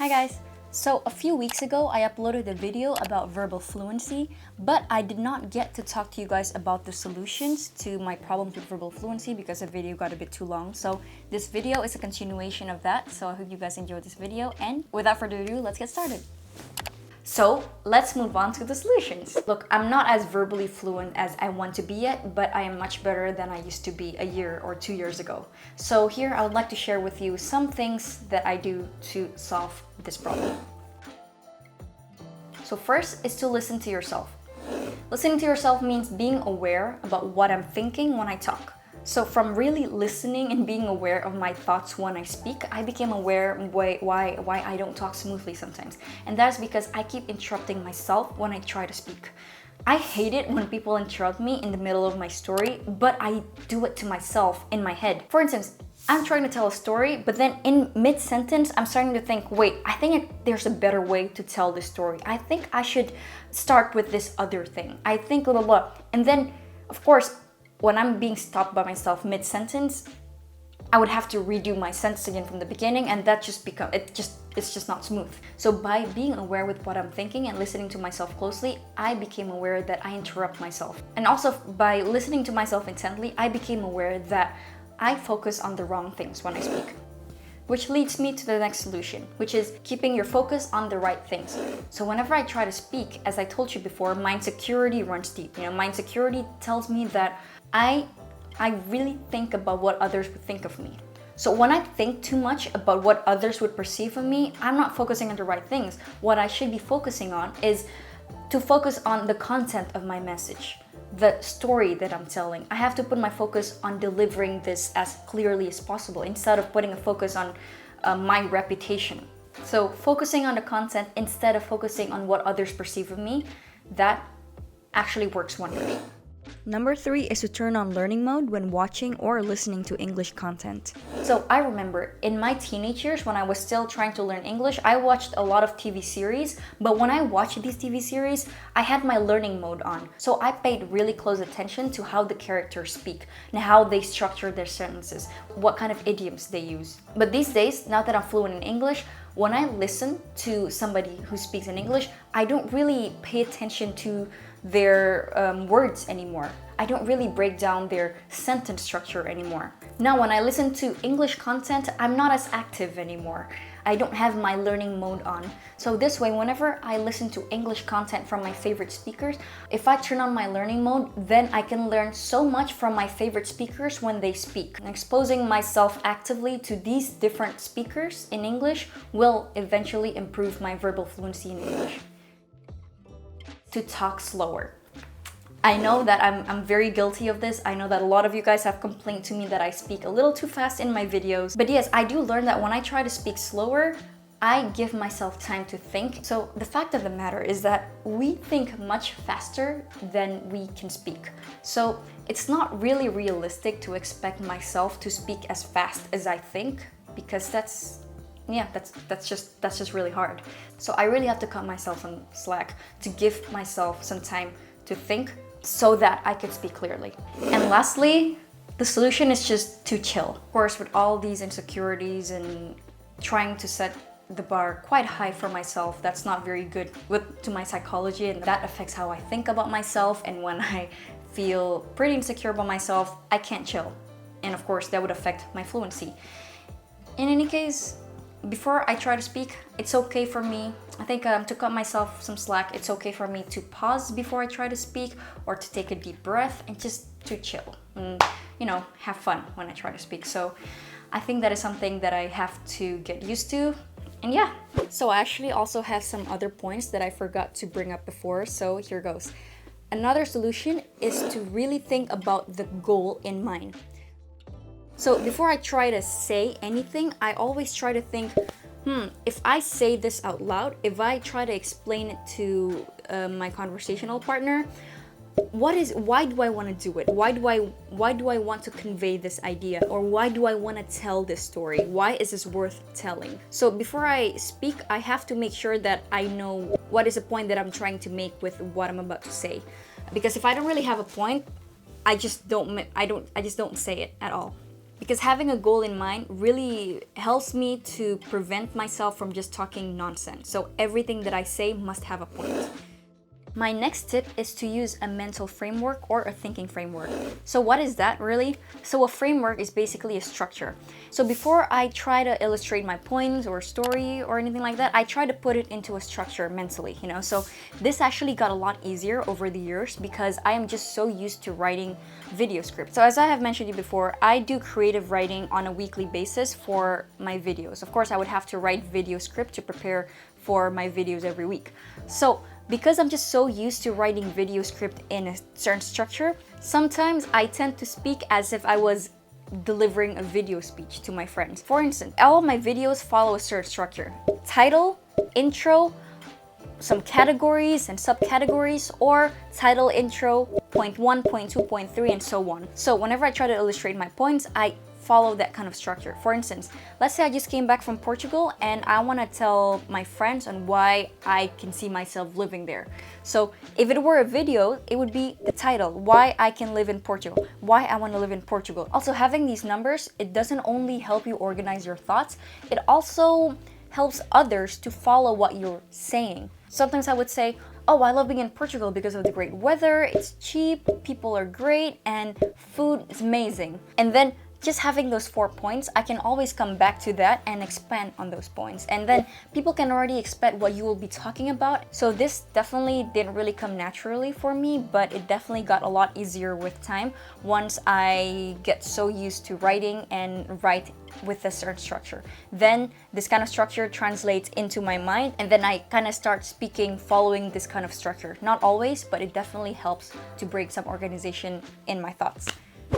Hi guys! So a few weeks ago I uploaded a video about verbal fluency, but I did not get to talk to you guys about the solutions to my problems with verbal fluency because the video got a bit too long. So this video is a continuation of that, so I hope you guys enjoyed this video, and without further ado, let's get started. So let's move on to the solutions. Look, I'm not as verbally fluent as I want to be yet, but I am much better than I used to be a year or 2 years ago. So here I would like to share with you some things that I do to solve this problem. So first is to listen to yourself. Listening to yourself means being aware about what I'm thinking when I talk. So from really listening and being aware of my thoughts when I speak, I became aware why I don't talk smoothly sometimes. And that's because I keep interrupting myself when I try to speak. I hate it when people interrupt me in the middle of my story, but I do it to myself in my head. For instance, I'm trying to tell a story, but then in mid-sentence, I'm starting to think, wait, I think there's a better way to tell this story. I think I should start with this other thing. I think blah, blah, blah. And then, of course, when I'm being stopped by myself mid-sentence, I would have to redo my sentence again from the beginning, and that it's just not smooth. So by being aware with what I'm thinking and listening to myself closely, I became aware that I interrupt myself. And also by listening to myself intently, I became aware that I focus on the wrong things when I speak. Which leads me to the next solution, which is keeping your focus on the right things. So whenever I try to speak, as I told you before, my insecurity runs deep. My insecurity tells me that I really think about what others would think of me. So when I think too much about what others would perceive of me, I'm not focusing on the right things. What I should be focusing on is to focus on the content of my message, the story that I'm telling. I have to put my focus on delivering this as clearly as possible instead of putting a focus on my reputation. So focusing on the content instead of focusing on what others perceive of me, that actually works wonders. Number 3 is to turn on learning mode when watching or listening to English content. So I remember in my teenage years when I was still trying to learn English, I watched a lot of TV series, but when I watched these TV series, I had my learning mode on. So I paid really close attention to how the characters speak and how they structure their sentences, what kind of idioms they use. But these days, now that I'm fluent in English, when I listen to somebody who speaks in English, I don't really pay attention to their words anymore. I don't really break down their sentence structure anymore. Now, when I listen to English content, I'm not as active anymore. I don't have my learning mode on. So this way, whenever I listen to English content from my favorite speakers, if I turn on my learning mode, then I can learn so much from my favorite speakers when they speak. And exposing myself actively to these different speakers in English will eventually improve my verbal fluency in English. To talk slower. I know that I'm very guilty of this. I know that a lot of you guys have complained to me that I speak a little too fast in my videos. But yes, I do learn that when I try to speak slower, I give myself time to think. So the fact of the matter is that we think much faster than we can speak. So it's not really realistic to expect myself to speak as fast as I think, because that's just really hard. So I really have to cut myself some slack to give myself some time to think so that I can speak clearly. And lastly, the solution is just to chill. Of course, with all these insecurities and trying to set the bar quite high for myself, that's not very good to my psychology, and that affects how I think about myself. And when I feel pretty insecure about myself, I can't chill. And of course, that would affect my fluency. In any case, before I try to speak, it's okay for me, I think to cut myself some slack, it's okay for me to pause before I try to speak or to take a deep breath and just to chill and, have fun when I try to speak. So I think that is something that I have to get used to. And yeah, so I actually also have some other points that I forgot to bring up before, so here goes. Another solution is to really think about the goal in mind. So before I try to say anything, I always try to think, if I say this out loud, if I try to explain it to my conversational partner, why do I want to do it? Why do I want to convey this idea? Or why do I want to tell this story? Why is this worth telling? So before I speak, I have to make sure that I know what is the point that I'm trying to make with what I'm about to say. Because if I don't really have a point, I just don't say it at all. because having a goal in mind really helps me to prevent myself from just talking nonsense. So everything that I say must have a point. My next tip is to use a mental framework or a thinking framework. So what is that really? So a framework is basically a structure. So before I try to illustrate my points or story or anything like that, I try to put it into a structure mentally, you know? So this actually got a lot easier over the years because I am just so used to writing video scripts. So as I have mentioned to you before, I do creative writing on a weekly basis for my videos. Of course, I would have to write video script to prepare for my videos every week. So because I'm just so used to writing video script in a certain structure, sometimes I tend to speak as if I was delivering a video speech to my friends. For instance, all of my videos follow a certain structure: title, intro, some categories and subcategories, or title, intro, point 1, point 2, point 3, and so on. So whenever I try to illustrate my points, I follow that kind of structure. For instance, let's say I just came back from Portugal and I want to tell my friends on why I can see myself living there. So if it were a video, it would be the title: why I can live in Portugal, why I want to live in Portugal. Also, having these numbers, it doesn't only help you organize your thoughts, it also helps others to follow what you're saying. Sometimes I would say, oh, I love being in Portugal because of the great weather, it's cheap, people are great, and food is amazing. And then just having those 4 points, I can always come back to that and expand on those points. And then people can already expect what you will be talking about. So this definitely didn't really come naturally for me, but it definitely got a lot easier with time once I get so used to writing and write with a certain structure. Then this kind of structure translates into my mind, and then I kind of start speaking following this kind of structure. Not always, but it definitely helps to break some organization in my thoughts.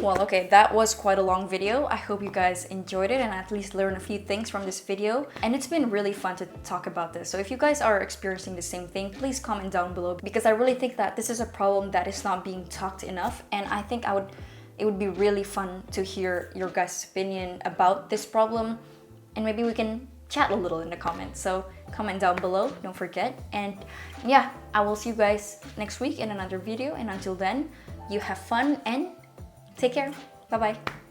Well, okay, that was quite a long video. I hope you guys enjoyed it and at least learned a few things from this video. And it's been really fun to talk about this. So if you guys are experiencing the same thing, please comment down below, because I really think that this is a problem that is not being talked enough. And I think it would be really fun to hear your guys' opinion about this problem. And maybe we can chat a little in the comments. So comment down below, don't forget. And yeah, I will see you guys next week in another video. And until then, you have fun and take care. Bye-bye.